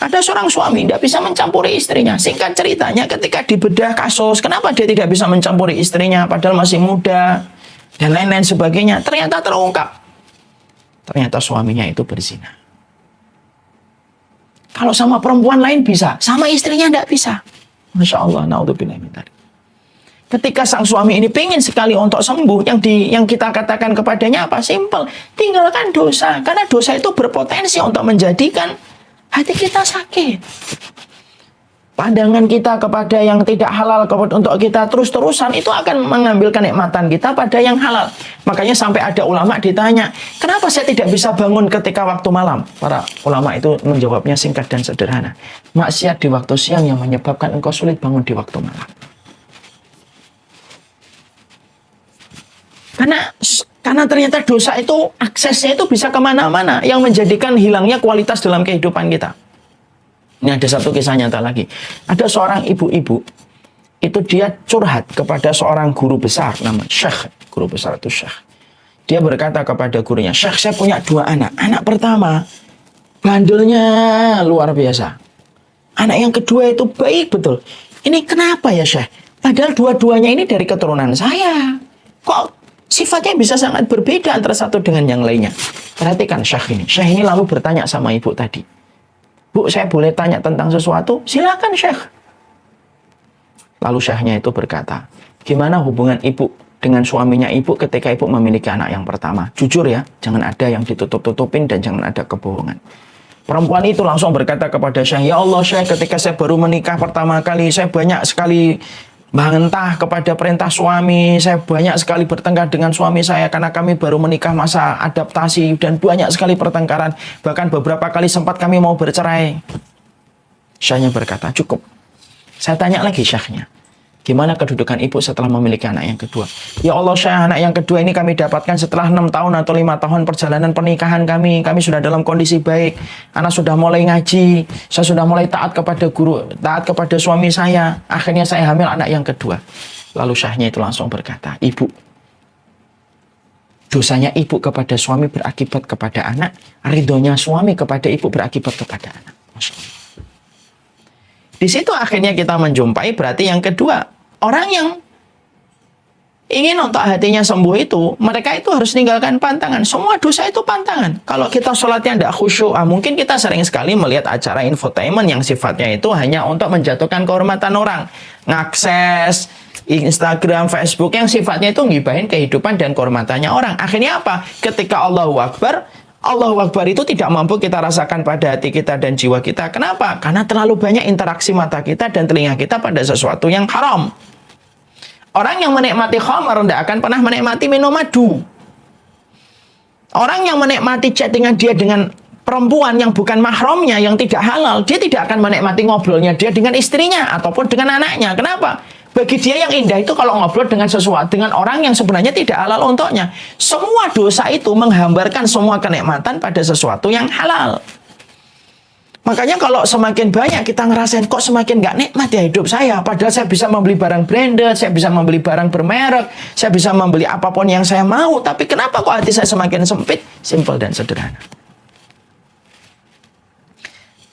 Ada seorang suami tidak bisa mencampuri istrinya. Singkat ceritanya ketika dibedah kasus, kenapa dia tidak bisa mencampuri istrinya padahal masih muda, dan lain-lain sebagainya. Ternyata terungkap. Ternyata suaminya itu berzina. Kalau sama perempuan lain bisa, sama istrinya tidak bisa. Masya Allah, naudzubillah min dzalik. Ketika sang suami ini pengen sekali untuk sembuh, yang kita katakan kepadanya apa? Simple, tinggalkan dosa. Karena dosa itu berpotensi untuk menjadikan hati kita sakit. Pandangan kita kepada yang tidak halal untuk kita terus-terusan itu akan mengambil kenikmatan kita pada yang halal. Makanya sampai ada ulama ditanya, kenapa saya tidak bisa bangun ketika waktu malam? Para ulama itu menjawabnya singkat dan sederhana. Maksiat di waktu siang yang menyebabkan engkau sulit bangun di waktu malam. Karena ternyata dosa itu aksesnya itu bisa kemana-mana yang menjadikan hilangnya kualitas dalam kehidupan kita. Ini ada satu kisah nyata lagi. Ada seorang ibu-ibu, itu dia curhat kepada seorang guru besar, nama Syekh. Guru besar itu Syekh. Dia berkata kepada gurunya, Syekh, saya punya 2 anak. Anak pertama, bandelnya luar biasa. Anak yang kedua itu baik betul. Ini kenapa ya Syekh? Padahal dua-duanya ini dari keturunan saya. Kok sifatnya bisa sangat berbeda antara satu dengan yang lainnya? Perhatikan Syekh ini. Syekh ini lalu bertanya sama ibu tadi. Bu, saya boleh tanya tentang sesuatu? Silakan Syekh. Lalu Syekhnya itu berkata, gimana hubungan ibu dengan suaminya ibu ketika ibu memiliki anak yang pertama? Jujur ya, jangan ada yang ditutup-tutupin dan jangan ada kebohongan. Perempuan itu langsung berkata kepada Syekh, ya Allah Syekh, ketika saya baru menikah pertama kali, saya banyak sekali bantah kepada perintah suami, saya banyak sekali bertengkar dengan suami saya karena kami baru menikah masa adaptasi dan banyak sekali pertengkaran, bahkan beberapa kali sempat kami mau bercerai. Syekhnya berkata, cukup. Saya tanya lagi Syekhnya, gimana kedudukan ibu setelah memiliki anak yang kedua? Ya Allah Syekh, anak yang kedua ini kami dapatkan setelah 6 tahun atau 5 tahun perjalanan pernikahan kami. Kami sudah dalam kondisi baik. Anak sudah mulai ngaji. Saya sudah mulai taat kepada guru, taat kepada suami saya. Akhirnya saya hamil anak yang kedua. Lalu Syekhnya itu langsung berkata, ibu, dosanya ibu kepada suami berakibat kepada anak. Ridhonya suami kepada ibu berakibat kepada anak. Masya Allah. Di situ akhirnya kita menjumpai berarti yang kedua. Orang yang ingin untuk hatinya sembuh itu, mereka itu harus meninggalkan pantangan. Semua dosa itu pantangan. Kalau kita sholatnya tidak khusyuk, mungkin kita sering sekali melihat acara infotainment yang sifatnya itu hanya untuk menjatuhkan kehormatan orang. Ngakses Instagram, Facebook yang sifatnya itu ngibahin kehidupan dan kehormatannya orang. Akhirnya apa? Ketika Allahu Akbar itu tidak mampu kita rasakan pada hati kita dan jiwa kita. Kenapa? Karena terlalu banyak interaksi mata kita dan telinga kita pada sesuatu yang haram. Orang yang menikmati khamar tidak akan pernah menikmati minum madu. Orang yang menikmati chattingan dia dengan perempuan yang bukan mahramnya, yang tidak halal, dia tidak akan menikmati ngobrolnya dia dengan istrinya ataupun dengan anaknya. Kenapa? Bagi dia yang indah itu kalau ngobrol dengan sesuatu, dengan orang yang sebenarnya tidak halal untuknya. Semua dosa itu menghambarkan semua kenikmatan pada sesuatu yang halal. Makanya kalau semakin banyak kita ngerasain kok semakin nggak nikmat ya hidup saya. Padahal saya bisa membeli barang branded, saya bisa membeli barang bermerek, saya bisa membeli apapun yang saya mau. Tapi kenapa kok hati saya semakin sempit? Simple dan sederhana.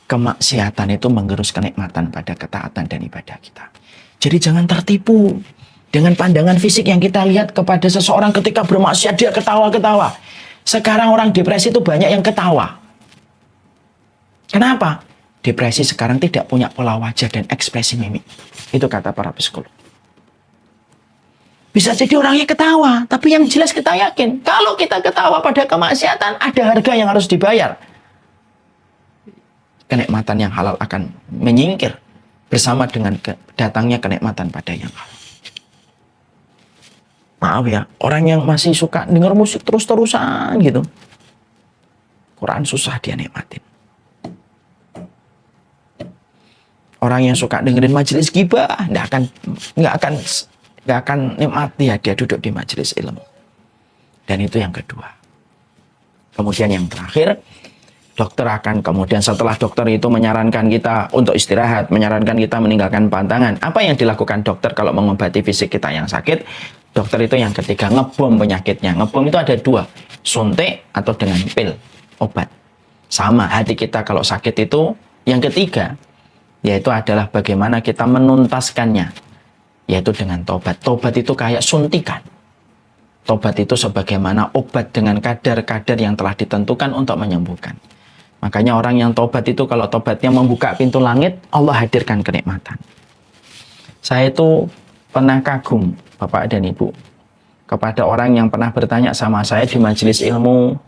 Kemaksiatan itu menggerus kenikmatan pada ketaatan dan ibadah kita. Jadi jangan tertipu dengan pandangan fisik yang kita lihat kepada seseorang ketika bermaksiat dia ketawa-ketawa. Sekarang orang depresi itu banyak yang ketawa. Kenapa? Depresi sekarang tidak punya pola wajah dan ekspresi mimik. Itu kata para psikolog. Bisa jadi orangnya ketawa, tapi yang jelas kita yakin, kalau kita ketawa pada kemaksiatan, ada harga yang harus dibayar. Kenikmatan yang halal akan menyingkir bersama dengan datangnya kenikmatan pada yang halal. Maaf ya, orang yang masih suka dengar musik terus-terusan gitu, Quran susah dia nikmatin. Orang yang suka dengerin majelis ghibah nggak akan nikmati ya dia duduk di majelis ilmu. Dan itu yang kedua. Kemudian yang terakhir, dokter akan kemudian setelah dokter itu menyarankan kita untuk istirahat, menyarankan kita meninggalkan pantangan. Apa yang dilakukan dokter kalau mengobati fisik kita yang sakit? Dokter itu yang ketiga ngebom penyakitnya. Ngebom itu ada dua, suntik atau dengan pil, obat. Sama hati kita kalau sakit itu yang ketiga, yaitu adalah bagaimana kita menuntaskannya, yaitu dengan tobat. Tobat itu kayak suntikan. Tobat itu sebagaimana obat dengan kadar-kadar yang telah ditentukan untuk menyembuhkan. Makanya orang yang tobat itu kalau tobatnya membuka pintu langit, Allah hadirkan kenikmatan. Saya itu pernah kagum, Bapak dan Ibu, kepada orang yang pernah bertanya sama saya di majelis ilmu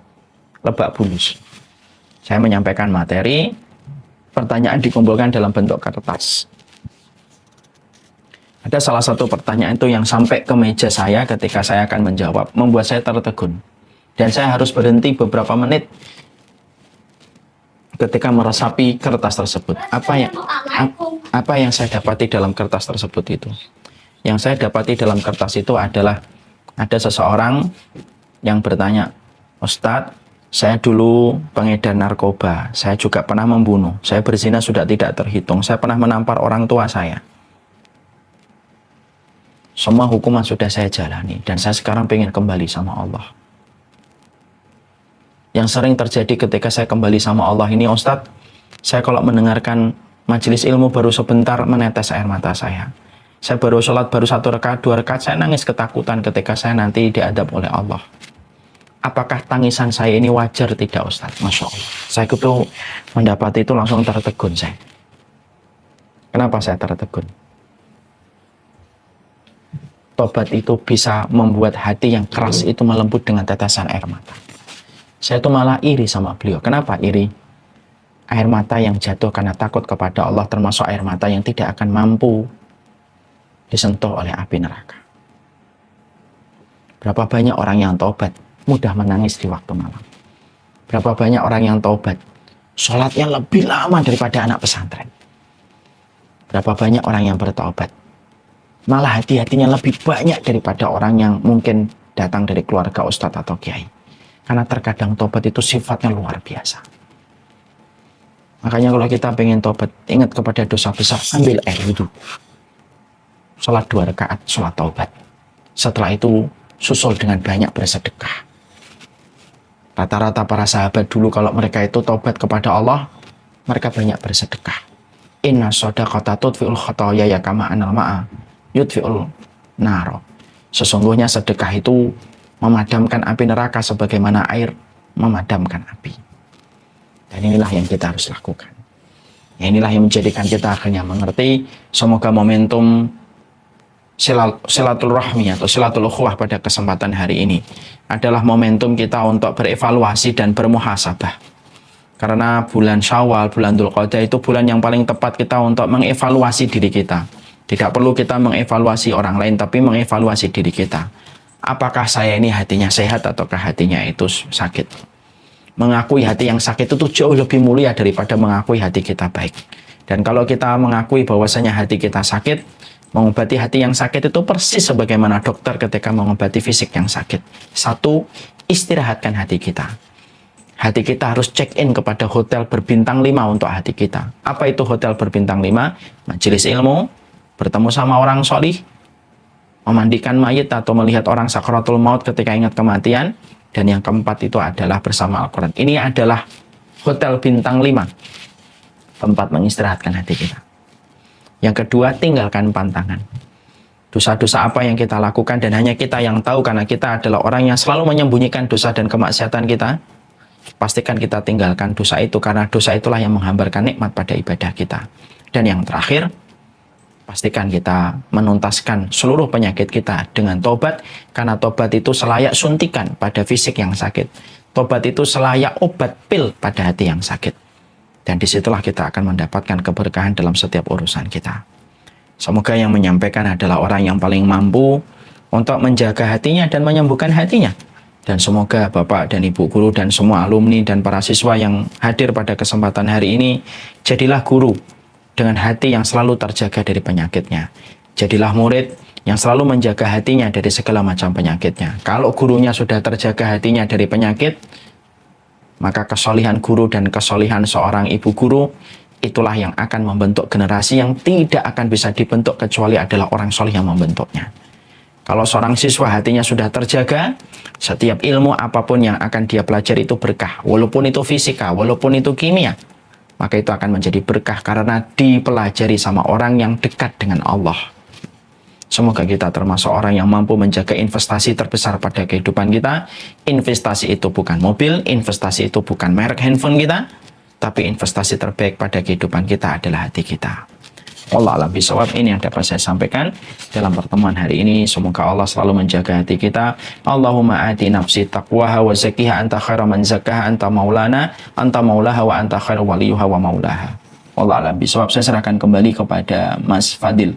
Lebak Bulus. Saya menyampaikan materi, pertanyaan dikumpulkan dalam bentuk kertas. Ada salah satu pertanyaan itu yang sampai ke meja saya ketika saya akan menjawab, membuat saya tertegun. Dan saya harus berhenti beberapa menit ketika meresapi kertas tersebut. Apa yang saya dapati dalam kertas tersebut itu? Yang saya dapati dalam kertas itu adalah ada seseorang yang bertanya, Ustadz, saya dulu pengedar narkoba, saya juga pernah membunuh, saya berzina sudah tidak terhitung, saya pernah menampar orang tua saya. Semua hukuman sudah saya jalani, dan saya sekarang pengen kembali sama Allah. Yang sering terjadi ketika saya kembali sama Allah ini, Ustadz, saya kalau mendengarkan majelis ilmu baru sebentar menetes air mata saya. Saya baru sholat, baru 1 rakaat, 2 rakaat, saya nangis ketakutan ketika saya nanti diadab oleh Allah. Apakah tangisan saya ini wajar tidak, Ustadz? Masya Allah. Saya itu mendapati itu langsung tertegun saya. Kenapa saya tertegun? Tobat itu bisa membuat hati yang keras itu melembut dengan tetesan air mata. Saya itu malah iri sama beliau. Kenapa iri? Air mata yang jatuh karena takut kepada Allah termasuk air mata yang tidak akan mampu disentuh oleh api neraka. Berapa banyak orang yang taubat mudah menangis di waktu malam. Berapa banyak orang yang taubat sholatnya lebih lama daripada anak pesantren. Berapa banyak orang yang bertaubat malah hati-hatinya lebih banyak daripada orang yang mungkin datang dari keluarga ustadz atau kiai. Karena terkadang taubat itu sifatnya luar biasa. Makanya kalau kita pengen taubat, ingat kepada dosa besar, ambil air wudhu, sholat 2 rakaat, sholat taubat. Setelah itu susul dengan banyak bersedekah. Rata-rata para sahabat dulu kalau mereka itu taubat kepada Allah, mereka banyak bersedekah. Inna shadaqata tudfi'ul khotoya ya kama anal ma'a yudfi'ul naro. Sesungguhnya sedekah itu memadamkan api neraka sebagaimana air memadamkan api. Dan inilah yang kita harus lakukan. Ya, inilah yang menjadikan kita akhirnya mengerti. Semoga momentum silaturahmi atau silatul ukhuwah pada kesempatan hari ini adalah momentum kita untuk berevaluasi dan bermuhasabah. Karena bulan Syawal, bulan Dzulqa'dah itu bulan yang paling tepat kita untuk mengevaluasi diri kita. Tidak perlu kita mengevaluasi orang lain, tapi mengevaluasi diri kita. Apakah saya ini hatinya sehat ataukah hatinya itu sakit? Mengakui hati yang sakit itu jauh lebih mulia daripada mengakui hati kita baik. Dan kalau kita mengakui bahwasanya hati kita sakit, mengobati hati yang sakit itu persis sebagaimana dokter ketika mengobati fisik yang sakit. Satu, istirahatkan hati kita. Hati kita harus check-in kepada hotel berbintang 5 untuk hati kita. Apa itu hotel berbintang 5? Majelis ilmu, bertemu sama orang solih, memandikan mayit atau melihat orang sakratul maut ketika ingat kematian, dan yang keempat itu adalah bersama Al-Quran. Ini adalah hotel bintang 5, tempat mengistirahatkan hati kita. Yang kedua, tinggalkan pantangan. Dosa-dosa apa yang kita lakukan dan hanya kita yang tahu, karena kita adalah orang yang selalu menyembunyikan dosa dan kemaksiatan kita. Pastikan kita tinggalkan dosa itu, karena dosa itulah yang menghambarkan nikmat pada ibadah kita. Dan yang terakhir, pastikan kita menuntaskan seluruh penyakit kita dengan tobat, karena tobat itu selayak suntikan pada fisik yang sakit. Tobat itu selayak obat pil pada hati yang sakit. Dan disitulah kita akan mendapatkan keberkahan dalam setiap urusan kita. Semoga yang menyampaikan adalah orang yang paling mampu untuk menjaga hatinya dan menyembuhkan hatinya. Dan semoga Bapak dan Ibu guru dan semua alumni dan para siswa yang hadir pada kesempatan hari ini, jadilah guru dengan hati yang selalu terjaga dari penyakitnya. Jadilah murid yang selalu menjaga hatinya dari segala macam penyakitnya. Kalau gurunya sudah terjaga hatinya dari penyakit, maka kesolihan guru dan kesolihan seorang ibu guru itulah yang akan membentuk generasi yang tidak akan bisa dibentuk kecuali adalah orang solih yang membentuknya. Kalau seorang siswa hatinya sudah terjaga, setiap ilmu apapun yang akan dia pelajari itu berkah. Walaupun itu fisika, walaupun itu kimia, maka itu akan menjadi berkah karena dipelajari sama orang yang dekat dengan Allah. Semoga kita termasuk orang yang mampu menjaga investasi terbesar pada kehidupan kita. Investasi itu bukan mobil, investasi itu bukan merek handphone kita, tapi investasi terbaik pada kehidupan kita adalah hati kita. Allah alam bisawab, ini yang dapat saya sampaikan dalam pertemuan hari ini. Semoga Allah selalu menjaga hati kita. Allahumma ati nafsi taqwaha wa zakkiha anta khairu man zakkaha anta maulana anta maulaha wa anta khairu waliyuha wa maulaha. Allah alam bisawab. Saya serahkan kembali kepada Mas Fadil.